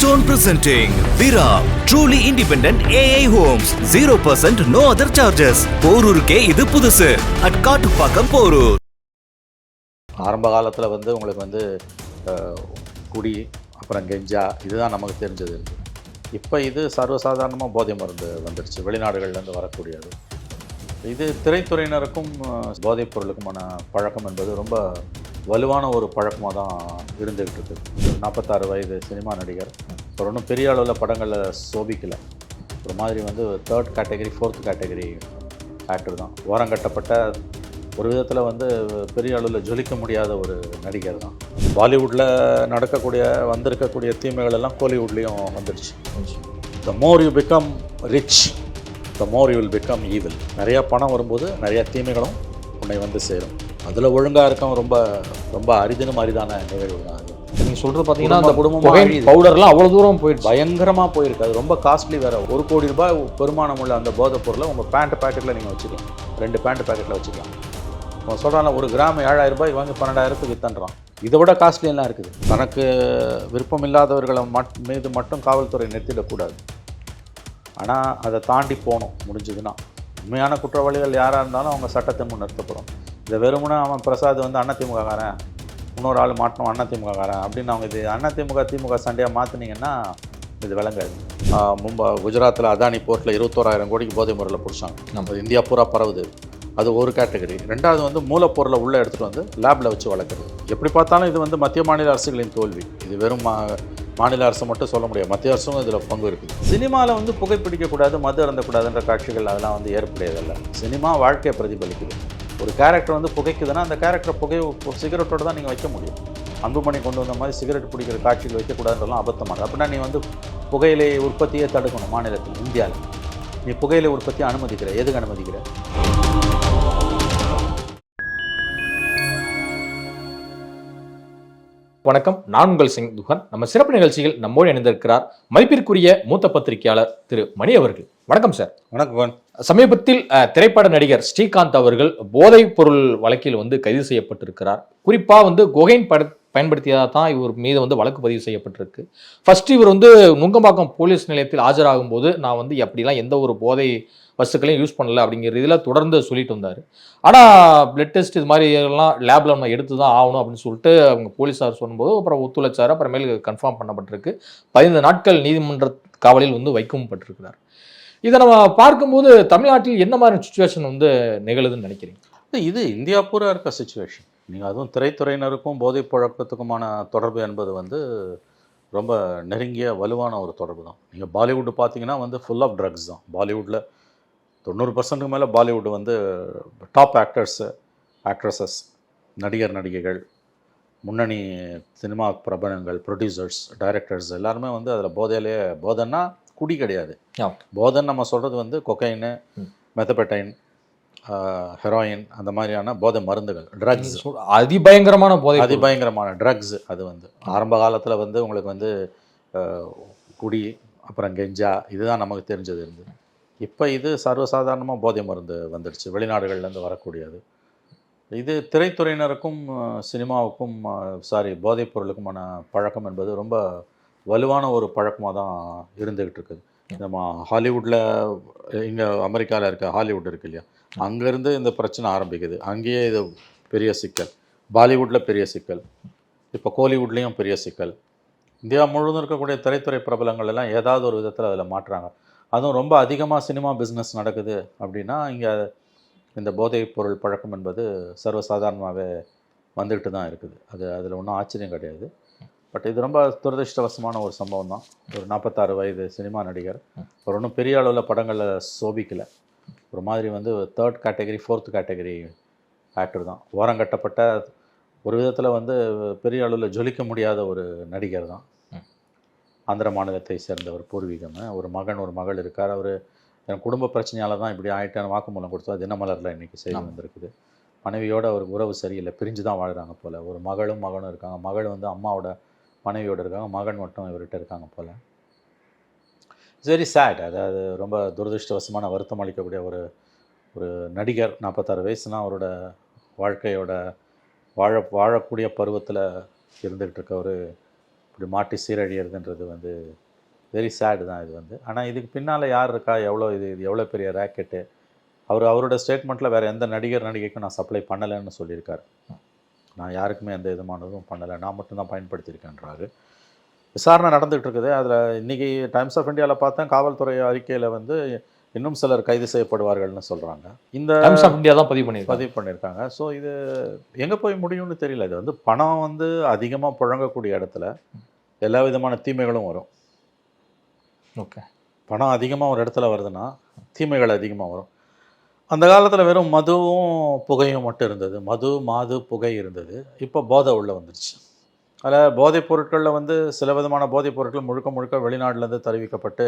Keystone presenting Vira, truly independent AI homes, 0% no other charges. போரூருக்கே இது புதுசு at Kattupakkam Porur. ஆரம்ப காலத்தில் உங்களுக்கு குடி அப்புறம் கெஞ்சா இதுதான் நமக்கு தெரிஞ்சது. இப்போ இது சர்வசாதாரணமாக போதை மருந்து வந்துடுச்சு, வெளிநாடுகள்லேருந்து வரக்கூடியது. இது திரைத்துறையினருக்கும் போதைப் பொருளுக்குமான பழக்கம் என்பது ரொம்ப வலுவான ஒரு பழக்கமாக தான் இருந்துகிட்டு இருக்குது. 46 வயது சினிமா நடிகர் ஒரு ஒன்றும் பெரிய அளவில் படங்களில் சோபிக்கலை. ஒரு மாதிரி 3rd category 4th category actor தான். ஓரங்கட்டப்பட்ட ஒரு விதத்தில் பெரிய அளவில் ஜொலிக்க முடியாத ஒரு நடிகர் தான். பாலிவுட்டில் வந்திருக்கக்கூடிய தீமைகள் எல்லாம் கோலிவுட்லேயும் வந்துடுச்சு. The more you become rich, the more you will become evil. நிறையா பணம் வரும்போது நிறையா தீமைகளும் உன்னை சேரும். அதில் ஒழுங்காக இருக்கவும் ரொம்ப ரொம்ப அரிதான நிகழ்வு தான் அது. நீங்கள் சொல்கிறது பார்த்தீங்கன்னா அந்த குடும்பமாக பவுடர்லாம் அவ்வளோ தூரம் போயிடுச்சு, பயங்கரமாக போயிருக்கு. அது ரொம்ப காஸ்ட்லி வேறு. 1 கோடி ரூபாய் பெருமானம் உள்ள அந்த போதைப் பொருளை உங்கள் பேண்ட் பேக்கெட்டில் நீங்கள் வச்சுக்கலாம், 2 பேண்ட் பேக்கெட்டில் வச்சுக்கலாம். அவன் சொல்கிறான் 1 கிராம் 7000 ரூபாய் வாங்கி 12,000க்கு வித்தன்றான். இதை விட காஸ்ட்லியெல்லாம் இருக்குது. தனக்கு விருப்பம் இல்லாதவர்களை மீது மட்டும் காவல்துறை நிறுத்திடக்கூடாது. ஆனால் அதை தாண்டி போகணும். முடிஞ்சதுன்னா உண்மையான குற்றவாளிகள் யாராக இருந்தாலும் அவங்க சட்டத்தின் முன் நிறுத்தப்படும். இந்த வெறுமனே அவன் பிரசாத் அதிமுககாரன், இன்னொரு ஆள் மாட்டணும் அதிமுககாரன் அப்படின்னு அவங்க இது திமுக சண்டையாக மாற்றினீங்கன்னா இது விளங்காது. குஜராத்தில் அதானி போர்ட்டில் 21,000 கோடிக்கு போதை முறையில் பிடிச்சாங்க. நம்ம இந்தியா பூரா பரவுது. அது ஒரு கேட்டகரி. ரெண்டாவது மூலப்பொருளை உள்ளே எடுத்துகிட்டு லேபில் வச்சு வளர்க்குறது. எப்படி பார்த்தாலும் இது மத்திய மாநில அரசுகளின் தோல்வி. இது வெறும் மாநில அரசு மட்டும் சொல்ல முடியாது, மத்திய அரசும் இதில் பங்கு இருக்குது. சினிமாவில் புகைப்பிடிக்கக்கூடாது, மது அருந்தக்கூடாதுன்ற காட்சிகள் அதெல்லாம் ஏற்புடையதில்லை. சினிமா வாழ்க்கையை பிரதிபலிக்குது. ஒரு கேரக்டர் புகைக்குதுன்னா அந்த கேரக்டரை சிகரெட்டோடு தான் நீங்கள் வைக்க முடியும். அன்புமணி கொண்டு வந்த மாதிரி சிகரெட் பிடிக்கிற காட்சிகள் வைக்கக்கூடாதுன்றலாம் அபத்தமானது. அப்படின்னா நீ புகையிலை உற்பத்தியை தடுக்கணும். மாநிலத்தில் இந்தியாவில் நீ புகையிலை உற்பத்தியை அனுமதிக்கிற, எதுக்கு அனுமதிக்கிற? வணக்கம், நான் உங்கள் சிங் துஹன். நம்ம சிறப்பு நிகழ்ச்சியில் நம்மோடு இணைந்திருக்கிறார் மதிப்பிற்குரிய மூத்த பத்திரிகையாளர் திரு மணி அவர்கள். வணக்கம் சார். வணக்கம். சமீபத்தில் திரைப்பட நடிகர் ஸ்ரீகாந்த் அவர்கள் போதைப் பொருள் வழக்கில் கைது செய்யப்பட்டிருக்கிறார். குறிப்பாக கொகைன் பயன்படுத்தியதாக தான் இவர் மீது வழக்கு பதிவு செய்யப்பட்டிருக்கு. ஃபர்ஸ்ட் இவர் நுங்கம்பாக்கம் போலீஸ் நிலையத்தில் ஆஜராகும் போது நான் எப்படிலாம் எந்த ஒரு போதை வஸ்துக்களையும் யூஸ் பண்ணல அப்படிங்கிற இதில் தொடர்ந்து சொல்லிட்டு வந்தார். ஆனால் பிளட் டெஸ்ட் இது மாதிரி எல்லாம் லேபில் நம்ம எடுத்து தான் ஆகணும் அப்படின்னு சொல்லிட்டு அவங்க போலீஸார் சொல்லும்போது அப்புறம் ஒத்துழைச்சார். அப்புறமேல் கன்ஃபார்ம் பண்ணப்பட்டிருக்கு. 15 நாட்கள் நீதிமன்ற காவலில் வைக்கவும் பட்டிருக்கிறார். இதை நம்ம பார்க்கும்போது தமிழ்நாட்டில் என்ன மாதிரி சுச்சுவேஷன் நிகழுதுன்னு நினைக்கிறீங்க? இது இந்தியா பூரா இருக்க சுச்சுவேஷன். நீங்கள் அதுவும் திரைத்துறையினருக்கும் போதைப் பழக்கத்துக்குமான தொடர்பு என்பது ரொம்ப நெருங்கிய வலுவான ஒரு தொடர்பு தான். நீங்கள் பாலிவுட்டு பார்த்தீங்கன்னா ஃபுல் ஆஃப் ட்ரக்ஸ் தான். பாலிவுட்டில் 90% மேலே பாலிவுட் டாப் ஆக்ட்ரஸஸ், நடிகைகள், முன்னணி சினிமா பிரபலங்கள், ப்ரொடியூசர்ஸ், டைரக்டர்ஸ் எல்லாருமே அதில் போதைன்னா குடி கிடையாது. போதைன்னு நம்ம சொல்கிறது கொக்கைனு, மெத்தபெட்டைன், ஹெரோயின், அந்த மாதிரியான போதை மருந்துகள், ட்ரக்ஸ், அதிபயங்கரமான ட்ரக்ஸ். அது ஆரம்ப காலத்தில் உங்களுக்கு குடி அப்புறம் கெஞ்சா இதுதான் நமக்கு தெரிஞ்சது இருந்தது. இப்போ இது சர்வசாதாரணமாக போதை மருந்து வந்துடுச்சு, வெளிநாடுகள்லேருந்து வரக்கூடியது. இது திரைத்துறையினருக்கும் சினிமாவுக்கும் போதைப் பொருளுக்குமான பழக்கம் என்பது ரொம்ப வலுவான ஒரு பழக்கமாக தான் இருந்துக்கிட்டு இருக்குது. நம்ம ஹாலிவுட்டில், இங்கே அமெரிக்காவில் இருக்க ஹாலிவுட் இருக்குது இல்லையா, அங்கேருந்து இந்த பிரச்சனை ஆரம்பிக்குது. அங்கேயே இது பெரிய சிக்கல். பாலிவுட்டில் பெரிய சிக்கல், இப்போ கோலிவுட்லேயும் பெரிய சிக்கல். இந்தியா முழுவதும் இருக்கக்கூடிய திரைத்துறை பிரபலங்கள் எல்லாம் ஏதாவது ஒரு விதத்தில் அதில் மாட்டுறாங்க. அதுவும் ரொம்ப அதிகமாக சினிமா பிஸ்னஸ் நடக்குது அப்படின்னா இங்கே இந்த போதைப் பொருள் பழக்கம் என்பது சர்வசாதாரணமாகவே வந்துக்கிட்டு தான் இருக்குது. அதில் ஒன்றும் ஆச்சரியம் கிடையாது. பட் இது ரொம்ப துரதிருஷ்டவசமான ஒரு சம்பவம் தான். ஒரு 46 வயது சினிமா நடிகர் ஒரு ஒன்றும் பெரிய அளவில் படங்களில் சோபிக்கலை. ஒரு மாதிரி 3rd category 4th category actor தான். ஓரங்கட்டப்பட்ட ஒரு விதத்தில் பெரிய அளவில் ஜொலிக்க முடியாத ஒரு நடிகர் தான். ஆந்திர மாநிலத்தை சேர்ந்தவர், பூர்வீகம். ஒரு மகள் இருக்கார். அவர் என் குடும்ப பிரச்சனையால் தான் இப்படி ஆகிட்டான வாக்குமூலம் கொடுத்தா தினமலரில் இன்றைக்கி செய்தி வந்திருக்குது. மனைவியோட அவருக்கு உறவு சரியில்லை, பிரிஞ்சு தான் வாழ்கிறாங்க போல். ஒரு மகனும் இருக்காங்க. மகள் அம்மாவோட மனைவியோடு இருக்காங்க, மகன் மட்டும் இவர்கிட்ட இருக்காங்க போல். It's very sad. அதாவது ரொம்ப துரதிருஷ்டவசமான வருத்தம் அளிக்கக்கூடிய ஒரு நடிகர். 46 வயசுனா அவரோட வாழ்க்கையோட வாழக்கூடிய பருவத்தில் இருந்துகிட்டு இருக்கவர் இப்படி மாட்டி சீரழியறதுன்றது வந்து வெரி சேடு தான் இது வந்து. ஆனால் இதுக்கு பின்னால் யார் இருக்கா, இது எவ்வளோ பெரிய ரேக்கெட்டு. அவரோட ஸ்டேட்மெண்ட்டில் வேறு எந்த நடிகைக்கும் நான் சப்ளை பண்ணலைன்னு சொல்லியிருக்காரு. நான் யாருக்குமே எந்த விதமானதும் பண்ணலை, நான் மட்டும்தான் பயன்படுத்தியிருக்கேன்றாரு. விசாரணை நடந்துகிட்டு இருக்குது. அதில் இன்றைக்கி டைம்ஸ் ஆஃப் இந்தியாவில் பார்த்தேன், காவல்துறை அறிக்கையில் வந்து இன்னும் சிலர் கைது செய்யப்படுவார்கள்னு சொல்கிறாங்க. இந்த டைம்ஸ் ஆஃப் இந்தியா தான் பதிவு பண்ணியிருக்காங்க. ஸோ இது எங்கே போய் முடியும்னு தெரியல. இது வந்து பணம் வந்து அதிகமாக புழங்கக்கூடிய இடத்துல எல்லா விதமான தீமைகளும் வரும். ஓகே, பணம் அதிகமாக ஒரு இடத்துல வருதுன்னா தீமைகள் அதிகமாக வரும். அந்த காலத்தில் வெறும் மதுவும் புகையும் மட்டும் இருந்தது. மாது புகை இருந்தது. இப்போ போதை உள்ளே வந்துருச்சு. அதில் போதைப் பொருட்களில் வந்து சில விதமான போதைப் பொருட்கள் முழுக்க வெளிநாட்டிலேருந்து தெரிவிக்கப்பட்டு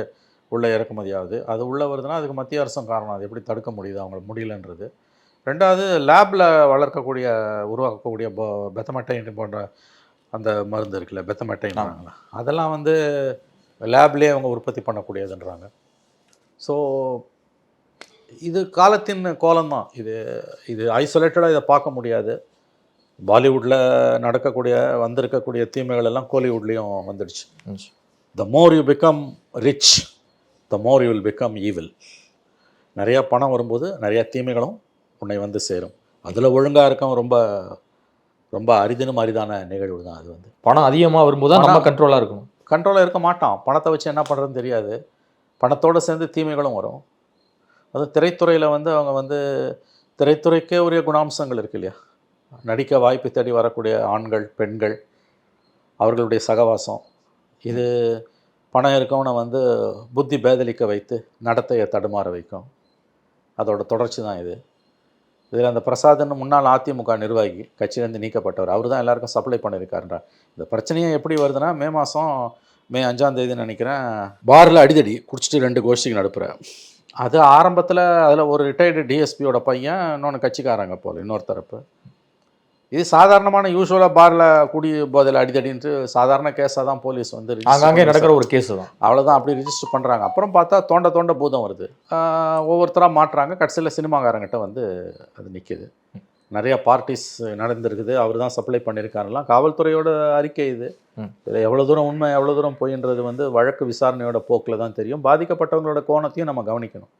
உள்ளே இறக்குமதி ஆகுது. அது உள்ளே வருதுன்னா அதுக்கு மத்திய அரசும் காரணம். அது எப்படி தடுக்க முடியுது, அவங்களுக்கு முடியலன்றது. ரெண்டாவது, லேபில் உருவாக்கக்கூடிய பெத்தமெட்டைன் போன்ற அந்த மருந்து இருக்குல்ல, பெத்தமெட்டைன்றாங்களா, அதெல்லாம் வந்து லேப்லேயே அவங்க உற்பத்தி பண்ணக்கூடியதுன்றாங்க. ஸோ இது காலத்தின் கோலம்தான். இது ஐசோலேட்டடாக இதை பார்க்க முடியாது. பாலிவுட்டில் வந்திருக்கக்கூடிய தீமைகள் எல்லாம் கோலிவுட்லேயும் வந்துடுச்சு. The more you become rich, the more you will become evil. நிறையா பணம் வரும்போது நிறையா தீமைகளும் உன்னை வந்து சேரும். அதில் ஒழுங்காக இருக்கவும் ரொம்ப ரொம்ப அரிதான நிகழ்வு தான் அது. வந்து பணம் அதிகமாக வரும்போது தான் நம்ம கண்ட்ரோலாக இருக்கணும். கண்ட்ரோலாக இருக்க மாட்டான். பணத்தை வச்சு என்ன பண்ணுறதுன்னு தெரியாது. பணத்தோடு சேர்ந்து தீமைகளும் வரும். அது திரைத்துறையில் வந்து அவங்க வந்து திரைத்துறைக்கே உரிய குணாம்சங்கள் இருக்கு இல்லையா. நடிக்க வாய்ப்பு தேடி வரக்கூடிய ஆண்கள், பெண்கள், அவர்களுடைய சகவாசம், இது பணம் இருக்கவனை வந்து புத்தி பேதலிக்க வைத்து நடத்தையை தடுமாற வைக்கும். அதோட தொடர்ச்சி தான் இது. இதில் அந்த பிரசாத்னு முன்னாள் அதிமுக நிர்வாகி, கட்சியிலேருந்து நீக்கப்பட்டவர், அவர் தான் எல்லாருக்கும் சப்ளை பண்ணியிருக்காருன்றார். இந்த பிரச்சனையே எப்படி வருதுன்னா, மே 5 நினைக்கிறேன், பாரில் அடிதடி குடிச்சிட்டு 2 கோஷ்டிக்கு நடுப்புறேன். அது ஆரம்பத்தில் அதில் ஒரு ரிட்டையர்டு டிஎஸ்பியோட பையன், இன்னொன்று கட்சிக்காரங்க போல் இன்னொரு தரப்பு. இது சாதாரணமான யூஸ்வலாக பாரில் குடி போதையில் அடிதடின்ட்டு சாதாரண கேஸாக தான் போலீஸ் வந்து அங்கே நடக்கிற ஒரு கேஸு தான், அவ்வளோதான், அப்படி ரிஜிஸ்டர் பண்ணுறாங்க. அப்புறம் பார்த்தா தோண்ட பூதம் வருது. ஒவ்வொருத்தராக மாட்டுறாங்க. கடைசியில் சினிமாக்காரங்கிட்ட வந்து அது நிற்கிது. நிறையா பார்ட்டிஸ் நடந்திருக்குது. அவர் தான் சப்ளை பண்ணியிருக்காருலாம் காவல்துறையோட அறிக்கை. இது இதில் எவ்வளோ தூரம் உண்மை, எவ்வளோ தூரம் பொய்ன்றது வந்து வழக்கு விசாரணையோட போக்கில் தான் தெரியும். பாதிக்கப்பட்டவங்களோட கோணத்தையும் நம்ம கவனிக்கணும்.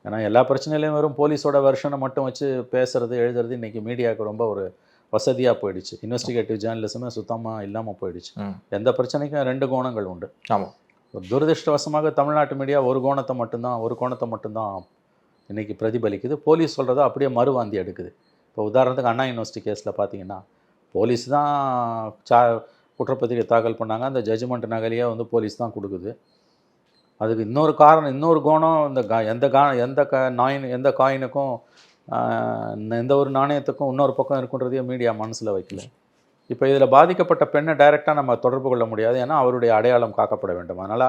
ஏன்னா எல்லா பிரச்சனையிலையும் வெறும் போலீஸோட வெர்ஷனை மட்டும் வச்சு பேசுறது, எழுதுறது இன்றைக்கி மீடியாவுக்கு ரொம்ப ஒரு வசதியாக போயிடுச்சு. இன்வெஸ்டிகேட்டிவ் ஜேர்னலிசமே சுத்தமாக இல்லாமல் போயிடுச்சு. எந்த பிரச்சனைக்கும் 2 கோணங்கள் உண்டு. ஆமாம். ஒரு துரதிருஷ்டவசமாக தமிழ்நாட்டு மீடியா ஒரு கோணத்தை மட்டும்தான் இன்றைக்கி பிரதிபலிக்குது. போலீஸ் சொல்கிறத அப்படியே மறுவாந்தி எடுக்குது. இப்போ உதாரணத்துக்கு அண்ணா யூனிவர்சிட்டி கேஸில் பார்த்தீங்கன்னா, போலீஸ் தான் குற்றப்பத்திரிகை தாக்கல் பண்ணாங்க. அந்த ஜட்ஜ்மெண்ட் நகலையே வந்து போலீஸ் தான் கொடுக்குது. அதுக்கு இன்னொரு கோணம், எந்த காயினுக்கும் எந்த ஒரு நாணயத்துக்கும் இன்னொரு பக்கம் இருக்குன்றதையும் மீடியா மனசில் வைக்கல. இப்போ இதில் பாதிக்கப்பட்ட பெண்ணை டைரெக்டாக நம்ம தொடர்பு கொள்ள முடியாது. ஏன்னா அவருடைய அடையாளம் காக்கப்பட வேண்டும். அதனால்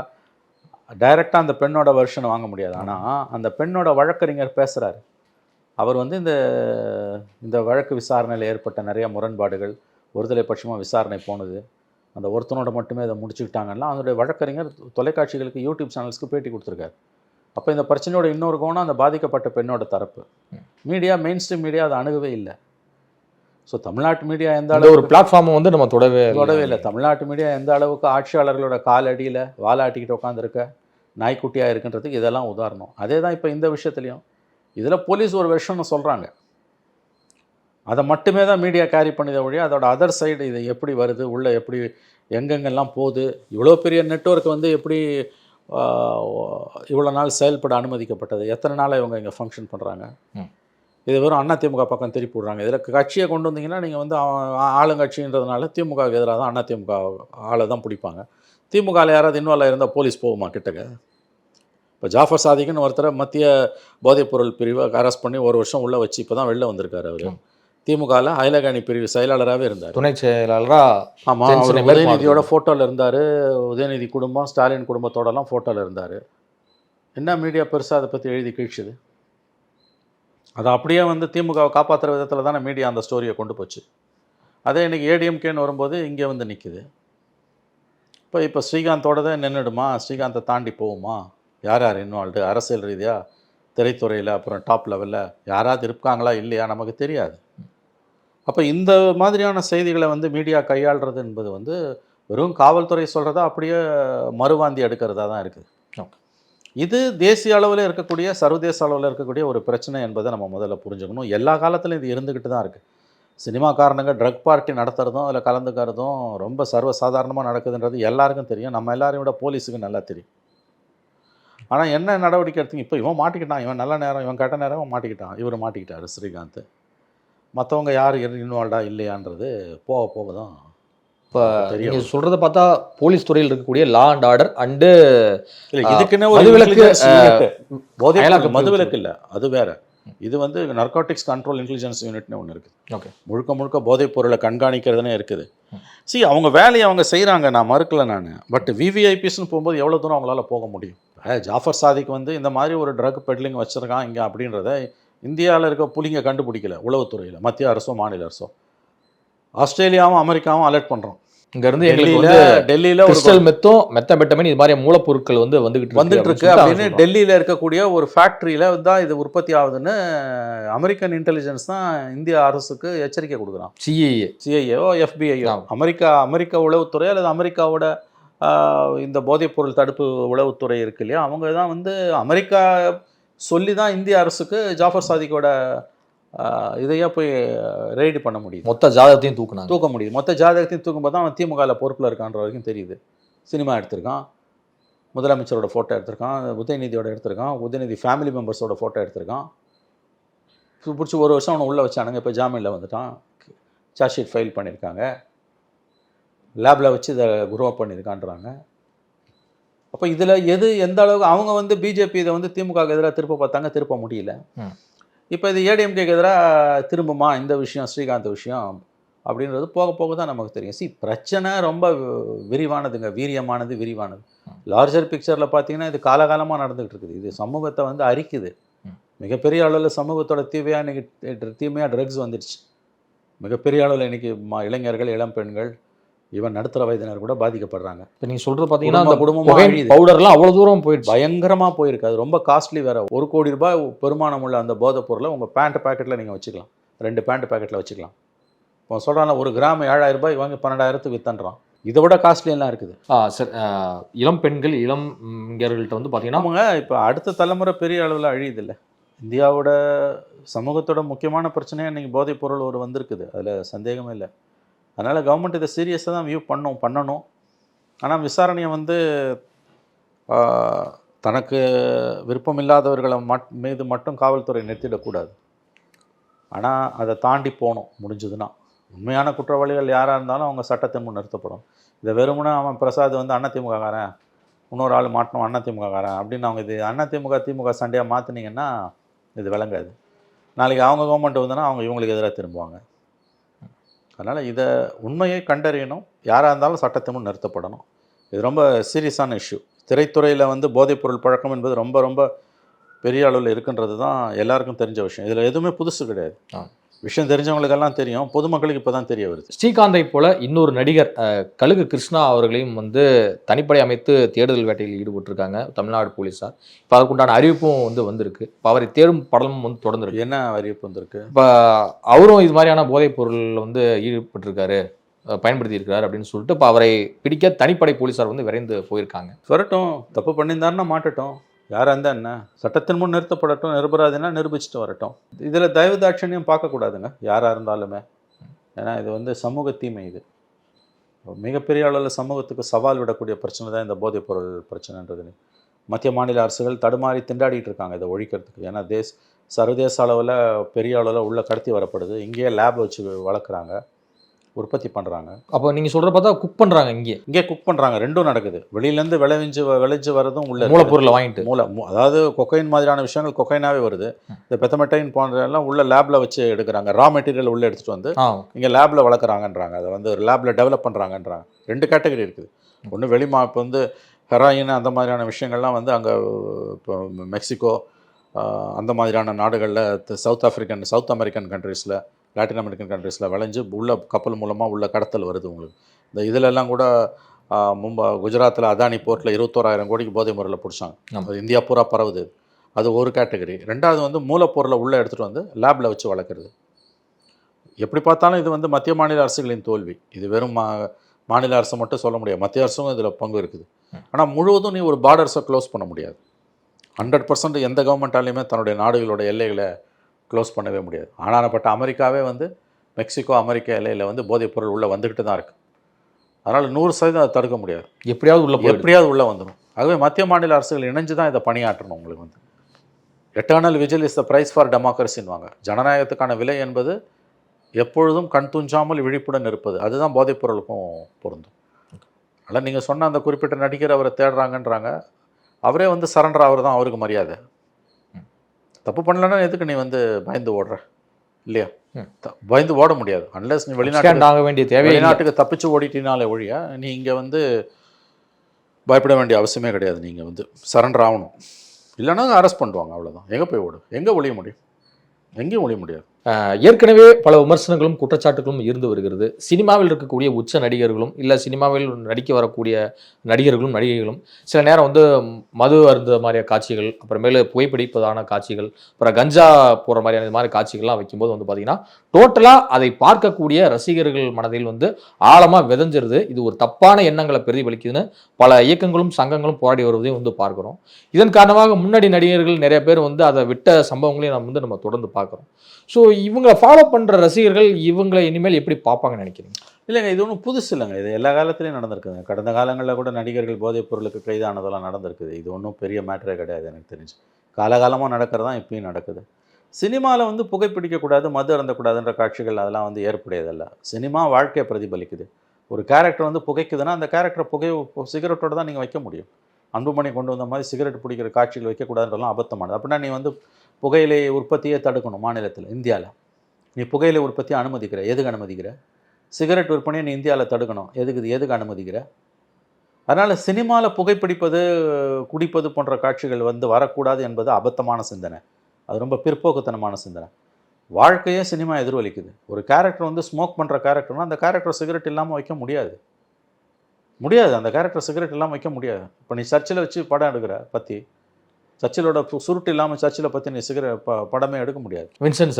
டைரெக்டாக அந்த பெண்ணோட வெர்ஷன் வாங்க முடியாது. ஆனால் அந்த பெண்ணோட வழக்கறிஞர் பேசுகிறாரு. அவர் வந்து இந்த வழக்கு விசாரணையில் ஏற்பட்ட நிறைய முரண்பாடுகள், ஒருதலை பட்சமாக விசாரணை போனது, அந்த ஒருத்தனோட மட்டுமே அதை முடிச்சுக்கிட்டாங்கன்னா அதனுடைய வழக்கறிஞர் தொலைக்காட்சிகளுக்கு, யூடியூப் சேனல்ஸ்க்கு பேட்டி கொடுத்துருக்காரு. அப்போ இந்த பிரச்சனையோட இன்னொரு கோணம் அந்த பாதிக்கப்பட்ட பெண்ணோட தரப்பு. மெயின் ஸ்ட்ரீம் மீடியா அதை அணுகவே இல்லை. ஸோ தமிழ்நாட்டு மீடியா எந்த அளவு ஒரு பிளாட்ஃபார்மை வந்து நம்ம தொடவே இல்லை. தமிழ்நாட்டு மீடியா எந்த அளவுக்கு ஆட்சியாளர்களோட காலடியில் வாலாட்டிக்கிட்டு உட்காந்துருக்க நாய்க்குட்டியாக இருக்குன்றதுக்கு இதெல்லாம் உதாரணம். அதே தான் இப்போ இந்த விஷயத்துலையும். இதில் போலீஸ் ஒரு வெர்ஷனை சொல்கிறாங்க, அதை மட்டுமே தான் மீடியா கேரி பண்ணித வழி அதோட அதர் சைடு இது எப்படி வருது, உள்ளே எப்படி எங்கெங்கெல்லாம் போகுது, இவ்வளோ பெரிய நெட்வொர்க் வந்து எப்படி இவ்வளோ நாள் செயல்பட அனுமதிக்கப்பட்டது, எத்தனை நாளாக இவங்க இங்கே ஃபங்க்ஷன் பண்ணுறாங்க. இது வெறும் அதிமுக பக்கம் திருப்பி விடுறாங்க. இதில் கட்சியை கொண்டு வந்தீங்கன்னா நீங்கள் வந்து ஆளுங்கட்சின்றதுனால திமுகவுக்கு எதிராக தான் அதிமுக ஆளை தான் பிடிப்பாங்க. திமுகவில் யாராவது இன்வால்வ் இருந்தால் போலீஸ் போகுமா கிட்டக்க? இப்போ ஜாஃபர் சாதிக்குன்னு ஒருத்தரை மத்திய போதைப்பொருள் பிரிவை அரெஸ்ட் பண்ணி 1 வருஷம் உள்ளே வச்சு இப்போ தான் வெளில வந்திருக்காரு. அவர் திமுகவில் ஹைலகாணி பிரிவு செயலாளராகவே இருந்தார், துணை செயலாளராக. ஆமாம், அவர் உதயநிதியோட ஃபோட்டோவில் இருந்தார். உதயநிதி குடும்பம், ஸ்டாலின் குடும்பத்தோடலாம் ஃபோட்டோவில் இருந்தார். என்ன மீடியா பெருசாக அதை பற்றி எழுதி கீழ்ச்சுது? அதை அப்படியே வந்து திமுகவை காப்பாற்றுற விதத்தில் தானே மீடியா அந்த ஸ்டோரியை கொண்டு போச்சு. அதே இன்றைக்கி ஏடிஎம்கேன்னு வரும்போது இங்கே வந்து நிற்குது. இப்போ ஸ்ரீகாந்தோடதே நின்றுடுமா? ஸ்ரீகாந்தை தாண்டி போகுமா? யார் இன்வால்வ்டு அரசியல் ரீதியாக, திரைத்துறையில், அப்புறம் டாப் லெவலில் யாராவது இருக்காங்களா இல்லையா நமக்கு தெரியாது. அப்போ இந்த மாதிரியான செய்திகளை வந்து மீடியா கையாளுறது என்பது வந்து வெறும் காவல்துறை சொல்கிறத அப்படியே மறுவாந்தி எடுக்கிறதா தான் இருக்குது. Okay. இது தேசிய அளவில் இருக்கக்கூடிய சர்வதேச அளவில் இருக்கக்கூடிய ஒரு பிரச்சனை என்பதை நம்ம முதல்ல புரிஞ்சுக்கணும். எல்லா காலத்திலும் இது இருந்துக்கிட்டு தான் இருக்குது. சினிமாக்காரனுங்க ட்ரக் பார்ட்டி நடத்துகிறதும் அதில் கலந்துக்கிறதும் ரொம்ப சர்வசாதாரணமாக நடக்குதுன்றது எல்லாருக்கும் தெரியும். நம்ம எல்லாரையும் விட போலீஸுக்கு நல்லா தெரியும். ஆனால் என்ன நடவடிக்கை எடுத்தீங்க? இப்போ இவன் மாட்டிக்கிட்டான், இவன் நல்ல நேரம், இவன் கெட்ட நேரம், இவன் மாட்டிக்கிட்டான், இவர் மாட்டிக்கிட்டார் ஸ்ரீகாந்த். மற்றவங்க யார் இன்வால்வ்டா இல்லையான்றது போக போக தான் இப்போ நீங்கள் சொல்கிறத பார்த்தா போலீஸ் துறையில் இருக்கக்கூடிய லா அண்ட் ஆர்டர் அண்டு இதுக்குன்னு ஒரு மதுவிலக்கு இல்லை, அது வேற. இது வந்து நர்காட்டிக்ஸ் கண்ட்ரோல் இன்டெலிஜென்ஸ் யூனிட்னு ஒன்று இருக்குது. ஓகே, முழுக்க முழுக்க போதைப் பொருளை கண்காணிக்கிறதுனே இருக்குது. அவங்க வேலையை அவங்க செய்கிறாங்க, நான் மறுக்கலை நான். பட் விவிஐபிஸ்ன்னு போகும்போது எவ்வளோ தூரம் அவங்களால போக முடியும்? ஜாஃபர் சாதிக் வந்து இந்த மாதிரி ஒரு ட்ரக் பெட்லிங் வச்சுருக்கான் இங்கே அப்படின்றத இந்தியாவில் இருக்க புலிங்க கண்டுபிடிக்கல, உளவுத்துறையில், மத்திய அரசோ மாநில அரசோ. ஆஸ்திரேலியாவும் அமெரிக்காவும் அலர்ட் பண்ணுறோம். இங்கேருந்து எங்களுக்கு டெல்லியில் கிறிஸ்டல் மெத்தும் மெத்தமெட்டமைன் இது மாதிரி மூலப்பொருட்கள் வந்து வந்துகிட்டு இருக்கு அப்படின்னு டெல்லியில் இருக்கக்கூடிய ஒரு ஃபேக்ட்ரியில் தான் இது உற்பத்தி ஆகுதுன்னு அமெரிக்கன் இன்டெலிஜென்ஸ் தான் இந்திய அரசுக்கு எச்சரிக்கை கொடுக்குறான். சிஐஏஓ எஃபிஐஓ, அமெரிக்கா உளவுத்துறை அல்லது அமெரிக்காவோட இந்த போதைப்பொருள் தடுப்பு உளவுத்துறை இருக்கு இல்லையா, அவங்க தான் வந்து அமெரிக்கா சொல்லி தான் இந்திய அரசுக்கு ஜாஃபர் சாதிக்கோட இதையா போய் ரெய்டு பண்ண முடியும், மொத்த ஜாதகத்தையும் தூக்க முடியும். மொத்த ஜாதகத்தையும் தூக்கும்போது தான் அவன் திமுகவில் பொறுப்பில் இருக்கான்ற வரைக்கும் தெரியுது. சினிமா எடுத்திருக்கான், முதலமைச்சரோட ஃபோட்டோ எடுத்திருக்கான், உதயநிதியோட எடுத்திருக்கான், உதயநிதி ஃபேமிலி மெம்பர்ஸோட ஃபோட்டோ எடுத்திருக்கான். பிடிச்சி 1 வருஷம் அவனை உள்ளே வச்சானுங்க, இப்போ ஜாமீனில் வந்துட்டான், சார்ஜ் ஷீட் ஃபைல் பண்ணியிருக்காங்க, லேபில் வச்சு இதை குரோ பண்ணியிருக்கான்றாங்க. அப்போ இதில் எந்த அளவுக்கு அவங்க வந்து பிஜேபி இதை வந்து திமுகவுக்கு எதிராக திருப்ப பார்த்தாங்க, திருப்ப முடியல. இப்போ இது ஏடிஎம்கேக்கு எதிராக திரும்புமா இந்த விஷயம், ஸ்ரீகாந்த் விஷயம் அப்படின்றது போக போக தான் நமக்கு தெரியும். பிரச்சனை ரொம்ப விரிவானதுங்க, வீரியமானது, விரிவானது. லார்ஜர் பிக்சரில் பார்த்தீங்கன்னா இது காலகாலமாக நடந்துகிட்டு இருக்குது. இது சமூகத்தை வந்து அரிக்குது. மிகப்பெரிய அளவில் சமூகத்தோட தீமையாக ட்ரக்ஸ் வந்துடுச்சு. மிகப்பெரிய அளவில் இன்றைக்கி இளைஞர்கள், இளம் பெண்கள், ஈவன் நடுத்தர வயதினர் கூட பாதிக்கப்படுறாங்க. இப்போ நீங்கள் சொல்கிறது பார்த்தீங்கன்னா அந்த குடும்பமாக பவுடர்லாம் அவ்வளோ தூரம் போயிடுச்சு, பயங்கரமாக போயிருக்கு. அது ரொம்ப காஸ்ட்லி வேறு. 1 கோடி ரூபாய் பெருமானம் உள்ள அந்த போதைப் பொருளை உங்கள் பேண்ட் பேக்கெட்டில் நீங்கள் வச்சுக்கலாம், 2 பேண்ட் பேக்கெட்டில் வச்சுக்கலாம். இப்போ சொல்கிறாங்க 1 கிராம் 7000 ரூபாய் வாங்கி 12,000க்கு வித்தன்றான். இதை விட காஸ்ட்லியெல்லாம் இருக்குது. சார், இளம் பெண்கள், இளைஞர்கள்ட்ட வந்து பார்த்தீங்கன்னா அவங்க இப்போ அடுத்த தலைமுறை பெரிய அளவில் அழியுதில்லை. இந்தியாவோட சமூகத்தோட முக்கியமான பிரச்சனையாக இன்றைக்கி போதைப் பொருள் ஒரு வந்திருக்குது, அதில் சந்தேகமே இல்லை. அதனால் கவர்மெண்ட் இதை சீரியஸாக தான் வியூ பண்ணணும். ஆனால் விசாரணையை வந்து தனக்கு விருப்பம் இல்லாதவர்களை மீது மட்டும் காவல்துறை நிறுத்திடக்கூடாது. ஆனால் அதை தாண்டி போகணும் முடிஞ்சதுன்னா. உண்மையான குற்றவாளிகள் யாராக இருந்தாலும் அவங்க சட்டத்தின் முன் நிறுத்தப்படும். இதை வெறுமனே அவன் பிரசாத் வந்து அதிமுககாரன், இன்னொரு ஆள் மாட்டணும் அதிமுககாரன் அப்படின்னு அவங்க இது திமுக சண்டையாக மாற்றினீங்கன்னா இது விளங்காது. நாளைக்கு அவங்க கவர்மெண்ட் வந்தோன்னா அவங்க இவங்களுக்கு எதிராக திரும்புவாங்க. அதனால் இதை உண்மையை கண்டறியணும், யாராக இருந்தாலும் சட்டத்தின் முன் நிறுத்தப்படணும். இது ரொம்ப சீரியஸான இஷ்யூ. திரைத்துறையில் வந்து போதைப்பொருள் பழக்கம் என்பது ரொம்ப ரொம்ப பெரிய அளவில் இருக்குன்றது தான் எல்லாருக்கும் தெரிஞ்ச விஷயம். இதில் எதுவுமே புதுசு கிடையாது. விஷயம் தெரிஞ்சவங்களுக்கெல்லாம் தெரியும், பொதுமக்களுக்கு இப்போ தான் தெரிய வருது. ஸ்ரீகாந்தை போல இன்னொரு நடிகர் கழுகு கிருஷ்ணா அவர்களையும் வந்து தனிப்படை அமைத்து தேடுதல் வேட்டையில் ஈடுபட்டிருக்காங்க தமிழ்நாடு போலீஸார். இப்போ அதுக்குண்டான அறிவிப்பும் வந்து வந்திருக்கு. இப்போ அவரை தேடும் படமும் வந்து தொடர்ந்துருக்கு. என்ன அறிவிப்பு வந்திருக்கு? இப்போ அவரும் இது மாதிரியான போதைப் பொருள் வந்து ஈடுபட்டிருக்காரு, பயன்படுத்தி இருக்கிறார் அப்படின்னு சொல்லிட்டு இப்போ அவரை பிடிக்க தனிப்படை போலீஸார் வந்து விரைந்து போயிருக்காங்க. வரட்டும், தப்பு பண்ணியிருந்தாருன்னா மாட்டட்டும், யாராக இருந்தால் என்ன, சட்டத்தின் முன் நிறுத்தப்படட்டும், நிரபராதினா நிரூபிச்சுட்டு வரட்டும். இதில் தயவு தாட்சணியம் பார்க்கக்கூடாதுங்க யாராக இருந்தாலுமே. ஏன்னா இது வந்து சமூக தீமை. இது மிகப்பெரிய அளவில் சமூகத்துக்கு சவால் விடக்கூடிய பிரச்சனை தான் இந்த போதைப் பொருள் பிரச்சனைன்றது. மத்திய மாநில அரசுகள் தடுமாறி திண்டாடிட்டு இருக்காங்க இதை ஒழிக்கிறதுக்கு. ஏன்னா சர்வதேச அளவில் பெரிய அளவில் உள்ளே கடத்தி வரப்படுது, இங்கேயே லேப் வச்சு வளர்க்குறாங்க, உற்பத்தி பண்ணுறாங்க. அப்போ நீங்கள் சொல்கிற பார்த்தா குக் பண்ணுறாங்க, இங்கே குக் பண்ணுறாங்க. ரெண்டும் நடக்குது. வெளியிலேருந்து விளைஞ்சு வரதும் உள்ள மூலப்பொருளை வாங்கிட்டு அதாவது கொக்கைன் மாதிரியான விஷயங்கள் கொக்கைனாவே வருது. இந்த பெத்தமெட்டைன் போன்றதெல்லாம் உள்ள லேபில் வச்சு எடுக்கிறாங்க. ரா மெட்டீரியல் உள்ளே எடுத்துகிட்டு வந்து இங்கே லேபில் வளர்க்குறாங்கன்றாங்க. அதை வந்து ஒரு லேபில் டெவலப் பண்ணுறாங்கன்றாங்க. 2 கேட்டகரி இருக்குது. ஒன்று இப்போ வந்து ஹெராயின் அந்த மாதிரியான விஷயங்கள்லாம் வந்து அங்கே இப்போ மெக்சிகோ அந்த மாதிரியான நாடுகளில், சவுத் அமெரிக்கன் கண்ட்ரீஸில், லாட்டின் அமெரிக்கன் கண்ட்ரீஸில் விளைஞ்சு உள்ள கப்பல் மூலமாக உள்ள கடத்தல் வருது உங்களுக்கு. இந்த இதிலெல்லாம் கூட குஜராத்தில் அதானி போர்ட்டில் 21,000 கோடிக்கு போதை முறையில் பிடிச்சாங்க. அது இந்தியா பூரா பரவுது. அது ஒரு கேட்டகரி. 2வது வந்து மூலப்பொருளை உள்ளே எடுத்துகிட்டு வந்து லேபில் வச்சு வளர்க்குறது. எப்படி பார்த்தாலும் இது வந்து மத்திய மாநில அரசுகளின் தோல்வி. இது வெறும் மாநில அரசு மட்டும் சொல்ல முடியாது, மத்திய அரசும் இதில் பங்கு இருக்குது. ஆனால் முழுவதும் நீ ஒரு பார்டர்ஸை க்ளோஸ் பண்ண முடியாது. 100% எந்த கவர்மெண்ட்டாலையுமே தன்னுடைய நாடுகளோட எல்லைகளை க்ளோஸ் பண்ணவே முடியாது. ஆனானப்பட்ட அமெரிக்காவே வந்து மெக்சிகோ அமெரிக்க எல்லையில் வந்து போதைப் பொருள் உள்ளே வந்துக்கிட்டு தான் இருக்குது. அதனால் 100% அதை தடுக்க முடியாது. எப்படியாவது உள்ளே வந்துடும். ஆகவே மத்திய மாநில அரசுகள் இணைஞ்சு தான் இதை பணியாற்றணும். உங்களுக்கு வந்து eternal vigil is the price for டெமோக்ரஸின்வாங்க. ஜனநாயகத்துக்கான விலை என்பது எப்பொழுதும் கண் துஞ்சாமல் விழிப்புடன் இருப்பது. அதுதான் போதைப் பொருளுக்கும் பொருந்தும். அதனால் நீங்கள் சொன்ன அந்த குறிப்பிட்ட நடிகர் அவரை தேடுறாங்கன்றாங்க, அவரே வந்து சரண்டர் ஆகிறது தான் அவருக்கு மரியாதை. தப்பு பண்ணலன்னா எதுக்கு நீ வந்து பயந்து ஓடுற இல்லையா? பயந்து ஓட முடியாது. அன்லஸ் நீ வெளிநாட்டுக்கு தப்பிச்சு ஓடிட்டினாலே ஒழிய நீ இங்கே வந்து பயப்பட வேண்டிய அவசியமே கிடையாது. நீங்கள் வந்து சரண்டர் ஆகணும், இல்லைன்னா அரெஸ்ட் பண்ணுவாங்க, அவ்வளோதான். எங்கே போய் ஓடு? எங்கே ஒழிய முடியும்? எங்கேயும் ஒழிய முடியாது. ஏற்கனவே பல விமர்சனங்களும் குற்றச்சாட்டுகளும் இருந்து வருகிறது. சினிமாவில் இருக்கக்கூடிய உச்ச நடிகர்களும் இல்லை சினிமாவில் நடிக்க வரக்கூடிய நடிகர்களும் நடிகைகளும் சில நேரம் வந்து மது அருந்த மாதிரியான காட்சிகள், அப்புறமேலு புகைப்பிடிப்பதான காட்சிகள், அப்புறம் கஞ்சா போகிற மாதிரியான இது மாதிரி காட்சிகள்லாம் வைக்கும்போது வந்து பார்த்தீங்கன்னா டோட்டலாக அதை பார்க்கக்கூடிய ரசிகர்கள் மனதில் வந்து ஆழமாக விதைஞ்சிருது. இது ஒரு தப்பான எண்ணங்களை பிரதிபலிக்குதுன்னு பல இயக்கங்களும் சங்கங்களும் போராடி வருவதையும் வந்து பார்க்குறோம். இதன் காரணமாக முன்னாடி நடிகர்கள் நிறைய பேர் வந்து அதை விட்ட சம்பவங்களையும் நம்ம தொடர்ந்து பார்க்குறோம். ஸோ இவங்களை ஃபாலோ பண்ணுற ரசிகர்கள் இவங்களை இனிமேல் எப்படி பார்ப்பாங்கன்னு நினைக்கிறீங்க? இல்லைங்க, இது ஒன்றும் புதுசு இல்லைங்க. இது எல்லா காலத்துலேயும் நடந்திருக்குது. கடந்த காலங்களில் கூட நடிகர்கள் போதைப் பொருளுக்கு கைதானதெல்லாம் நடந்திருக்குது. இது ஒன்றும் பெரிய மேட்டரே கிடையாது எனக்கு தெரிஞ்சு. காலகாலமாக நடக்கிறதான் இப்பயும் நடக்குது. சினிமாவில் வந்து புகைப்பிடிக்கக்கூடாது, மது அருந்தக்கூடாதுன்ற காட்சிகள் அதெல்லாம் வந்து ஏற்புடையதல்ல. சினிமா வாழ்க்கையை பிரதிபலிக்குது. ஒரு கேரக்டர் வந்து புகைக்குதுன்னா அந்த கேரக்டரை சிகரெட்டோடு தான் நீங்கள் வைக்க முடியும். அன்புமணி கொண்டு வந்த மாதிரி சிகரெட் பிடிக்கிற காட்சிகள் வைக்கக்கூடாதுன்றலாம் அபத்தமானது. அப்படின்னா நீ வந்து புகையிலை உற்பத்தியை தடுக்கணும். மாநிலத்தில் இந்தியாவில் நீ புகையிலை உற்பத்தியை அனுமதிக்கிற, எதுக்கு அனுமதிக்கிற? சிகரெட் விற்பனையை நீ இந்தியாவில் தடுக்கணும், எதுக்கு அனுமதிக்கிற? அதனால் சினிமாவில் புகைப்பிடிப்பது, குடிப்பது போன்ற காட்சிகள் வந்து வரக்கூடாது என்பது அபத்தமான சிந்தனை. அது ரொம்ப பிற்போக்குத்தனமான சிந்தனை. வாழ்க்கையே சினிமா எதிர்வலிக்குது. ஒரு கேரக்டர் வந்து ஸ்மோக் பண்ணுற கேரக்டர்னால் அந்த கேரக்டர் சிகரெட் இல்லாமல் வைக்க முடியாது. அந்த கேரக்டர் சிகரெட் இல்லாமல் வைக்க முடியாது. இப்போ நீ சர்ச்சில் வச்சு படம் எடுக்கிற பற்றி, சர்ச்சிலோட சுருட்டு இல்லாமல் சர்ச்சில் பற்றி நீ படமே எடுக்க முடியாது. வின்சென்ட்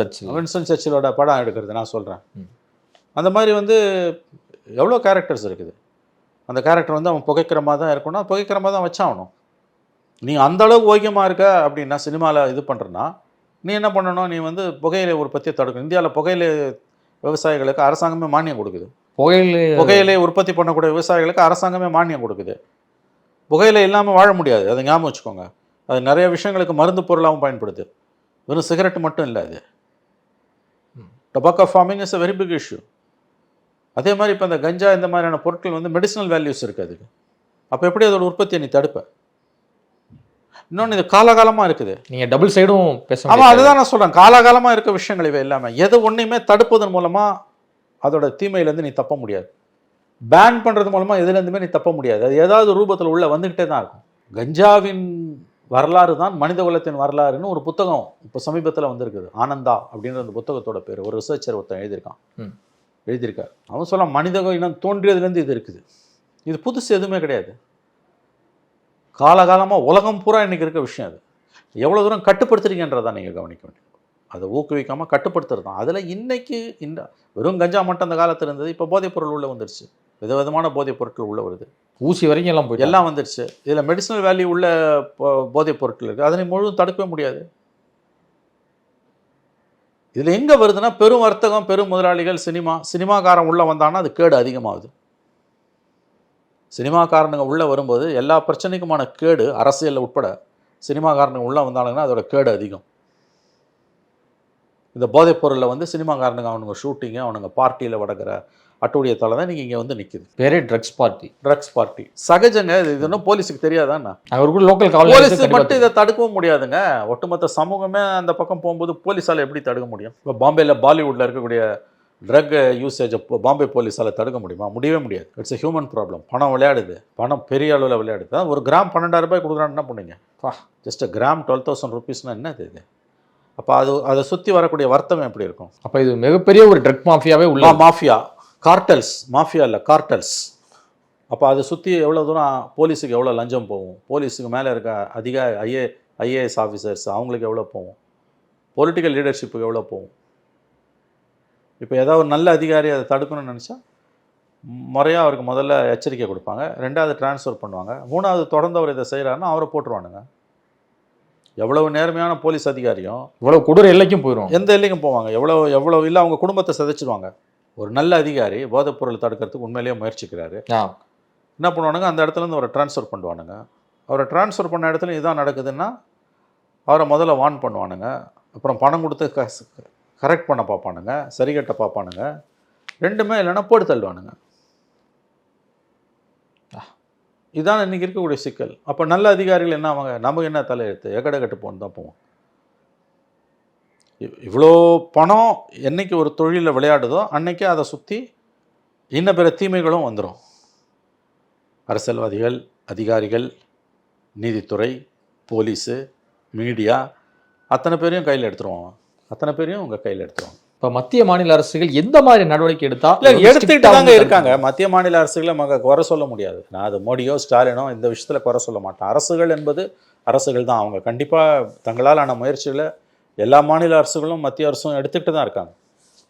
சர்ச்சிலோட படம் எடுக்கிறது நான் சொல்கிறேன். அந்த மாதிரி வந்து எவ்வளோ கேரக்டர்ஸ் இருக்குது. அந்த கேரக்டர் வந்து அவன் புகைக்கிற மாதிரி தான் இருக்கணும்னா புகைக்கிற மாதிரி தான் வச்சாகணும். நீ அந்தளவுக்கு ஓக்கியமாக இருக்க அப்படின்னா சினிமாவில் இது பண்ணுறன்னா நீ என்ன பண்ணணும்? நீ வந்து புகையிலை உற்பத்தியை தடுக்கணும். இந்தியாவில் புகையிலை விவசாயிகளுக்கு அரசாங்கமே மானியம் கொடுக்குது. புகையிலை உற்பத்தி பண்ணக்கூடிய விவசாயிகளுக்கு அரசாங்கமே மானியம் கொடுக்குது. புகையிலை இல்லாமல் வாழ முடியாது, அதை ஞாபகம் வச்சுக்கோங்க. அது நிறைய விஷயங்களுக்கு மருந்து பொருளாகவும் பயன்படுது. வெறும் சிகரெட் மட்டும் இல்லை. அது tobacco farming is a very big issue. அதே மாதிரி இப்போ இந்த கஞ்சா இந்த மாதிரியான பொருட்கள் வந்து மெடிசனல் வேல்யூஸ் இருக்குது அதுக்கு. அப்போ எப்படி அதோட உற்பத்தியை நீ தடுப்ப? இன்னொன்று இது காலகாலமாக இருக்குது. நீங்கள் டபுள் சைடும் பேச. ஆமாம், அதுதான் நான் சொல்கிறேன். காலகாலமாக இருக்க விஷயங்கள் இவை எல்லாமே. எது ஒன்றையுமே தடுப்பதன் மூலமாக அதோட தீமையிலேருந்து நீ தப்ப முடியாது. பேன் பண்ணுறது மூலமாக எதுலேருந்துமே நீ தப்ப முடியாது. அது ஏதாவது ரூபத்தில் உள்ள வந்துக்கிட்டே தான் இருக்கும். கஞ்சாவின் வரலாறு தான் மனித குலத்தின் வரலாறுன்னு ஒரு புத்தகம் இப்போ சமீபத்தில் வந்திருக்குது. ஆனந்தா அப்படின்ற அந்த புத்தகத்தோட பேர். ஒரு ரிசர்ச்சர் ஒருத்தன் எழுதியிருக்கார். அவன் சொல்ல மனித இனம் தோன்றியதுலேருந்து இது இருக்குது. இது புதுசு எதுவுமே கிடையாது. காலகாலமாக உலகம் பூரா இன்றைக்கி இருக்க விஷயம். அது எவ்வளோ தூரம் கட்டுப்படுத்துறீங்கன்றதான் நீங்கள் கவனிக்க வேண்டியது. அதை ஊக்குவிக்காமல் கட்டுப்படுத்துறது தான். அதில் இன்றைக்கி இந்த வெறும் கஞ்சா மட்டும் அந்த காலத்தில் இருந்தது. இப்போ போதைப் பொருள் உள்ளே வந்துருச்சு. விதவிதமான போதைப் பொருட்கள் உள்ளே வருது. ஊசி வரைக்கும் எல்லாம் வந்துருச்சு. இதில் மெடிசனல் வேல்யூ உள்ள போதைப் பொருட்கள் இருக்குது. அதனை முழுவதும் தடுக்கவே முடியாது. இதில் எங்கே வருதுன்னா பெரும் வர்த்தகம், பெரும் முதலாளிகள், சினிமாக்காரன் உள்ளே வந்தான்னா அது கேடு அதிகமாகுது. சினிமாக்காரனுங்க உள்ளே வரும்போது எல்லா பிரச்சனைக்குமான கேடு அரசியலில் உட்பட சினிமாக்காரனுங்க உள்ளே வந்தானுங்கன்னா அதோட கேடு அதிகம். இந்த போதைப் பொருளில் வந்து சினிமாக்காரனுங்க அவனுங்க ஷூட்டிங்கு, அவனுங்க பார்ட்டியில் வடக்கிற அட்டுடைய தலை தான் நீங்கள் இங்கே வந்து நிற்குது. பேரே ட்ரக்ஸ் பார்ட்டி. சகஜங்க. இது இன்னும் போலீஸுக்கு தெரியாதாண்ணா? அவருக்கு லோக்கல் போலீஸ் மட்டும் இதை தடுக்கவும் முடியாதுங்க. ஒட்டுமொத்த சமூகமே அந்த பக்கம் போகும்போது போலீஸால் எப்படி தடுக்க முடியும்? இப்போ பாம்பேயில் பாலிவுட்டில் இருக்கக்கூடிய ட்ரக் யூசேஜை பாம்பே போலீஸால் தடுக்க முடியுமா? முடியவே முடியாது. It's a human problem. பணம் விளையாடுது. பணம் பெரிய அளவில் விளையாடுது. தான் ஒரு கிராம் 12,000 ரூபாய் கொடுக்குறான்னு என்ன பண்ணுங்க? ஜஸ்ட் கிராம் 12,000 rupeesனால் என்னது இது? அப்போ அதை சுற்றி வரக்கூடிய வர்த்தகம் எப்படி இருக்கும்? அப்போ இது மிகப்பெரிய ஒரு ட்ரக் மாஃபியாவே உள்ள மாஃபியா, கார்டல்ஸ். மாஃபியா இல்லை, கார்டல்ஸ். அப்போ அதை சுற்றி எவ்வளோ தூரம் போலீஸுக்கு எவ்வளோ லஞ்சம் போகும்? போலீஸுக்கு மேலே இருக்க ஐஏஎஸ் ஆஃபீஸர்ஸ் அவங்களுக்கு எவ்வளோ போகும்? பொலிட்டிக்கல் லீடர்ஷிப்புக்கு எவ்வளோ போகும்? இப்போ ஏதாவது ஒரு நல்ல அதிகாரி அதை தடுக்கணும்னு நினச்சா முறையாக அவருக்கு முதல்ல எச்சரிக்கை கொடுப்பாங்க, 2வது ட்ரான்ஸ்ஃபர் பண்ணுவாங்க, 3வது தொடர்ந்து அவர் இதை செய்கிறாருன்னா அவரை போட்டுருவானுங்க. எவ்வளவு நேர்மையான போலீஸ் அதிகாரியும் இவ்வளவு கொடூர எல்லைக்கும் போயிடும். எந்த எல்லைக்கும் போவாங்க, எவ்வளோ இல்லை அவங்க குடும்பத்தை சிதைச்சிடுவாங்க. ஒரு நல்ல அதிகாரி போதைப்பொருள் தடுக்கிறதுக்கு உண்மையிலேயே முயற்சிக்கிறாரு, என்ன பண்ணுவானுங்க, அந்த இடத்துலேருந்து அவரை ட்ரான்ஸ்ஃபர் பண்ணுவானுங்க. அவரை ட்ரான்ஸ்ஃபர் பண்ண இடத்துல இதுதான் நடக்குதுன்னா அவரை முதல்ல வார்ன் பண்ணுவானுங்க, அப்புறம் பணம் கொடுத்து கரெக்ட் பண்ண பார்ப்பானுங்க, சரிகட்ட பார்ப்பானுங்க, 2மே இல்லைன்னா போட்டு தள்ளுவானுங்க. இதுதான் இன்றைக்கி இருக்கக்கூடிய சிக்கல். அப்போ நல்ல அதிகாரிகள் என்ன ஆவாங்க, நமக்கு என்ன தலையெழுத்து, எகட கட்டு போன்னு தான் போவோம். இவ்வளோ பணம் என்னைக்கு ஒரு தொழிலில் விளையாடுதோ அன்னைக்கு அதை சுற்றி இன்ன பிற தீமைகளும் வந்துடும். அரசியல்வாதிகள், அதிகாரிகள், நீதித்துறை, போலீஸு, மீடியா அத்தனை பேரையும் கையில் எடுத்துருவாங்க, அத்தனை பேரையும் உங்கள் கையில் எடுத்துருவாங்க. இப்போ மத்திய மாநில அரசுகள் எந்த மாதிரி நடவடிக்கை எடுத்தா? இல்லை, எடுத்துக்கிட்டு தாங்க இருக்காங்க. மத்திய மாநில அரசுகளை குறை சொல்ல முடியாது. நான் அது மோடியோ ஸ்டாலினோ இந்த விஷயத்தில் குறை சொல்ல மாட்டேன். அரசுகள் என்பது அரசுகள் தான். அவங்க கண்டிப்பாக தங்களால் ஆன முயற்சிகளை எல்லா மாநில அரசுகளும் மத்திய அரசும் எடுத்துக்கிட்டு தான் இருக்காங்க.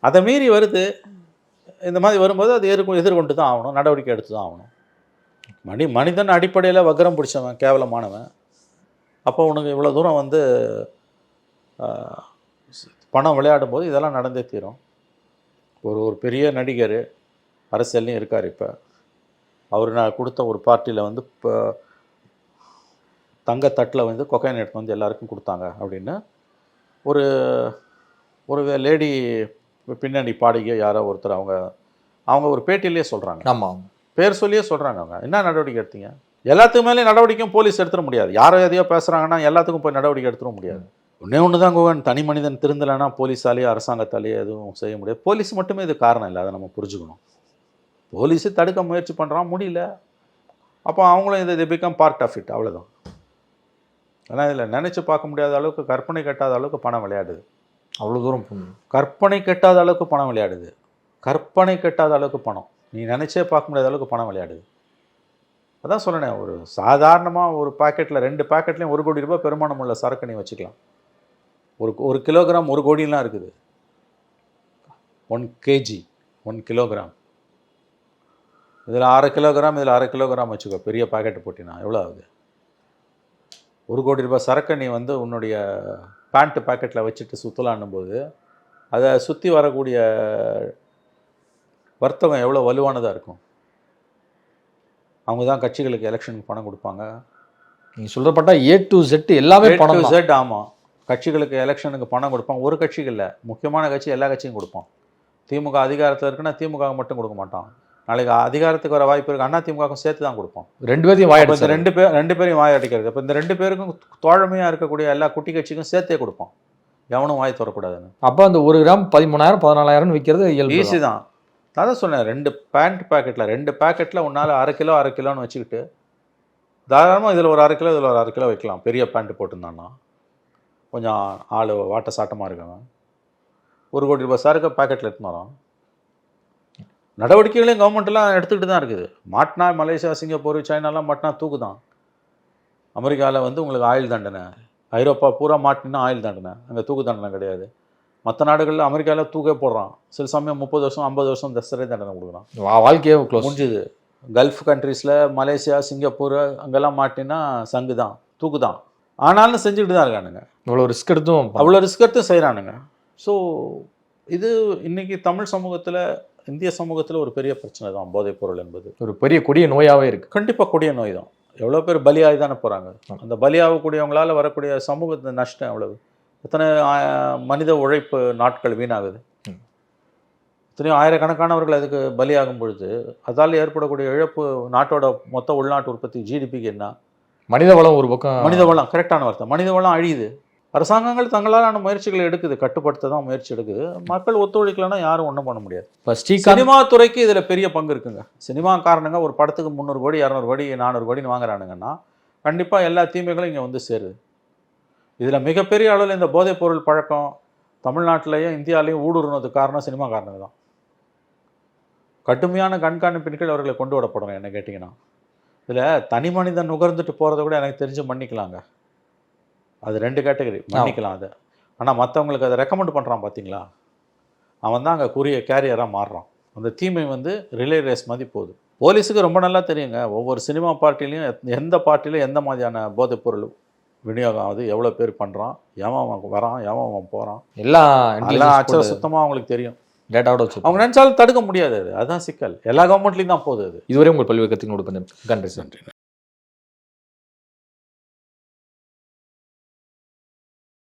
அதை மீறி வருது, இந்த மாதிரி வரும்போது அது எதிர்கொண்டு தான் ஆகணும், நடவடிக்கை எடுத்து தான் ஆகணும். மனிதன் அடிப்படையில் வக்கரம் பிடிச்சவன், கேவலமானவன். அப்போ உனக்கு இவ்வளோ தூரம் வந்து பணம் விளையாடும் போது இதெல்லாம் நடந்தே தீரும். ஒரு பெரிய நடிகர் அரசியல்லையும் இருக்கார். இப்போ அவர் நான் கொடுத்த ஒரு பார்ட்டியில் வந்து இப்போ தங்கத்தட்டில் வந்து கொக்கைன் எடுத்து வந்து எல்லாருக்கும் கொடுத்தாங்க அப்படின்னு ஒரு லேடி பின்னணி பாடகி யாரோ ஒருத்தர் அவங்க ஒரு பேட்டியிலே சொல்கிறாங்க. ஆமாம், பேர் சொல்லியே சொல்கிறாங்க. அவங்க என்ன நடவடிக்கை எடுத்தீங்க? எல்லாத்துக்கு மேலே நடவடிக்கையும் போலீஸ் எடுத்துட முடியாது. யாரோ எதையோ பேசுகிறாங்கன்னா எல்லாத்துக்கும் போய் நடவடிக்கை எடுத்துட முடியாது. ஒன்று தான் கோவன், தனி மனிதன் திருந்தலைன்னா போலீஸாலேயோ அரசாங்கத்தாலேயோ எதுவும் செய்ய முடியாது. போலீஸ் மட்டுமே இது காரணம் இல்லை, அதை நம்ம புரிஞ்சுக்கணும். போலீஸு தடுக்க முயற்சி பண்ணுறான், முடியல. அப்போ அவங்களும் இது பிகம் பார்ட் ஆஃப் இட், அவ்வளோதான். ஆனால் இதில் நினச்சி பார்க்க முடியாத அளவுக்கு, கற்பனை கட்டாத அளவுக்கு பணம் விளையாடுது. அவ்வளோ தூரம் கற்பனை கட்டாத அளவுக்கு பணம் விளையாடுது. கற்பனை கட்டாத அளவுக்கு பணம், நீ நினச்சே பார்க்க முடியாத அளவுக்கு பணம் விளையாடுது. அதான் சொன்னேன், ஒரு சாதாரணமாக ஒரு பாக்கெட்டில் 2 பாக்கெட்லேயும் 1 கோடி ரூபாய் பெருமானம் உள்ள சரக்கு நீ வச்சுக்கலாம். ஒரு கிலோகிராம் 1 கோடிலாம் இருக்குது. 1 kg 1 கிலோகிராம். இதில் 1/2 கிலோகிராம், இதில் 1/2 கிலோகிராம் வச்சுக்கோ, பெரிய பாக்கெட்டு போட்டினா எவ்வளோ ஆகுது? 1 கோடி ரூபாய் சரக்கை நீ வந்து உன்னுடைய பேண்ட் பாக்கெட்டில் வச்சுட்டு சுற்றலான்னும் போது அதை சுற்றி வரக்கூடிய வர்த்தகம் எவ்வளோ வலுவானதாக இருக்கும். அவங்க தான் கட்சிகளுக்கு எலெக்ஷனுக்கு பணம் கொடுப்பாங்க. நீங்கள் சொல்கிறப்பட்டா A to Z எல்லாமே பணம் to Z. ஆமாம், கட்சிகளுக்கு எலெக்ஷனுக்கு பணம் கொடுப்பான். ஒரு கட்சிக்கு இல்லை, முக்கியமான கட்சி எல்லா கட்சியும் கொடுப்பான். திமுக அதிகாரத்தில் இருக்குன்னா திமுக மட்டும் கொடுக்க மாட்டான். நாளைக்கு அதிகாரத்துக்கு வர வாய்ப்பு இருக்குது, அண்ணா திமுகவும் சேர்த்து தான் கொடுப்போம். 2 பேரையும் வாயடிச்சு, 2 பேரையும் வாய் அடிக்கிறது. இப்போ இந்த 2 பேருக்கும் தோழமையாக இருக்கக்கூடிய எல்லா குட்டி கட்சிக்கும் சேர்த்தே கொடுப்போம், எவனும் வாய் தரக்கூடாதுன்னு. அப்போ அந்த 1 கிராம் 13,000 14,000 விற்கிறது ஈஸி தான். நான் தான் சொன்னேன், 2 பேண்ட் பாக்கெட்டில் 2 பாக்கெட்டில் உன்னால் 1/2 கிலோன்னு வச்சுக்கிட்டு தாராளமாக இதில் ஒரு 1/2 கிலோ, இதில் ஒரு 1/2 கிலோ வைக்கலாம். பெரிய பேண்ட்டு போட்டுருந்தான்னா கொஞ்சம் ஆள் வாட்ட சாட்டமாக இருக்கவன் 1 கோடி ரூபாய் சரக்கு பாக்கெட்டில் எடுத்துன்னு வரான். நடவடிக்கைகளையும் கவர்மெண்ட்லாம் எடுத்துக்கிட்டு தான் இருக்குது. மாட்டினா மலேசியா, சிங்கப்பூர், சைனாலாம் மாட்டினா தூக்கு தான். அமெரிக்காவில் வந்து உங்களுக்கு ஆயுள் தண்டனை, ஐரோப்பா பூரா மாட்டினா ஆயுள் தண்டனை, அங்கே தூக்கு தண்டனை கிடையாது. மற்ற நாடுகளில் அமெரிக்காவில் தூக்கே போடுறான், சில சமயம் 30 வருஷம் 50 வருஷம் சிறை தண்டனை கொடுக்குறான். வாழ்க்கையே முடிஞ்சுது. கல்ஃப் கண்ட்ரீஸில் மலேசியா, சிங்கப்பூர் அங்கெல்லாம் மாட்டினா சங்கு தான், தூக்கு தான். ஆனாலும் செஞ்சுக்கிட்டு தான் இருக்கானுங்க. அவ்வளோ ரிஸ்க் எடுத்தும் செய்கிறானுங்க. ஸோ இது இன்றைக்கி தமிழ் சமூகத்தில், இந்திய சமூகத்தில் ஒரு பெரிய பிரச்சனை தான் போதைப் பொருள் என்பது. ஒரு பெரிய கொடிய நோயாகவே இருக்குது. கண்டிப்பாக கொடிய நோய் தான். எவ்வளோ பேர் பலியாகி தானே போகிறாங்க. அந்த பலியாகக்கூடியவங்களால் வரக்கூடிய சமூகத்து நஷ்டம் எவ்வளவு, எத்தனை மனித உழைப்பு நாட்கள் வீணாகுது, எத்தனையோ ஆயிரக்கணக்கானவர்கள் அதுக்கு பலியாகும் பொழுது அதால் ஏற்படக்கூடிய இழப்பு நாட்டோட மொத்த உள்நாட்டு உற்பத்தி ஜிடிபிக்கு என்ன. மனித வளம் ஒரு பக்கம், மனித வளம் கரெக்டான வார்த்தை, மனித வளம் அழியுது. அரசாங்கங்கள் தங்களாலான முயற்சிகளை எடுக்குது, கட்டுப்படுத்த தான் முயற்சி எடுக்குது. மக்கள் ஒத்துழைக்கலன்னா யாரும் ஒன்றும் பண்ண முடியாது. சினிமா துறைக்கு இதில் பெரிய பங்கு இருக்குங்க. சினிமா காரணங்க ஒரு படத்துக்கு 300 கோடி 200 கோடி 400 கோடின்னு வாங்குறானுங்கன்னா கண்டிப்பாக எல்லா தீமைகளும் இங்கே வந்து சேருது. இதில் மிகப்பெரிய அளவில் இந்த போதைப் பொருள் பழக்கம் தமிழ்நாட்டிலையும் இந்தியாவிலையும் ஊடுருவது காரணம் சினிமா காரணங்க தான். கடுமையான கண்காணிப்பின் கீழ் அவர்களை கொண்டு விடப்படணும். என்ன கேட்டிங்கன்னா இதில் தனி மனிதன் நுகர்ந்துட்டு போகிறத கூட எனக்கு தெரிஞ்சு மன்னிக்கலாங்க. அது 2 கேட்டகரி, மன்னிக்கலாம் அதை. ஆனால் மற்றவங்களுக்கு அதை ரெக்கமெண்ட் பண்ணுறான் பார்த்தீங்களா, அவன் தான் அங்கே கேரியராக மாறுறான். அந்த தீமை வந்து ரிலே ரேஸ் மாதிரி போகுது. போலீஸுக்கு ரொம்ப நல்லா தெரியுங்க, ஒவ்வொரு சினிமா பார்ட்டிலையும் எந்த பார்ட்டிலையும் எந்த மாதிரியான போதைப்பொருள் விநியோகம் ஆகுது, எவ்வளோ பேர் பண்ணுறான், எவன் வரான், எவன் போகிறான், எல்லாம் அச்சர சுத்தமாக அவங்களுக்கு தெரியும். டேட்டாவோட வச்சு அவங்க நினச்சாலும் தடுக்க முடியாது. அதுதான் சிக்கல். எல்லா கவர்மெண்ட்லேயும் தான் போகுது அது. இதுவரை உங்கள் பல்வேறு கருத்துக்களோடு நன்றி.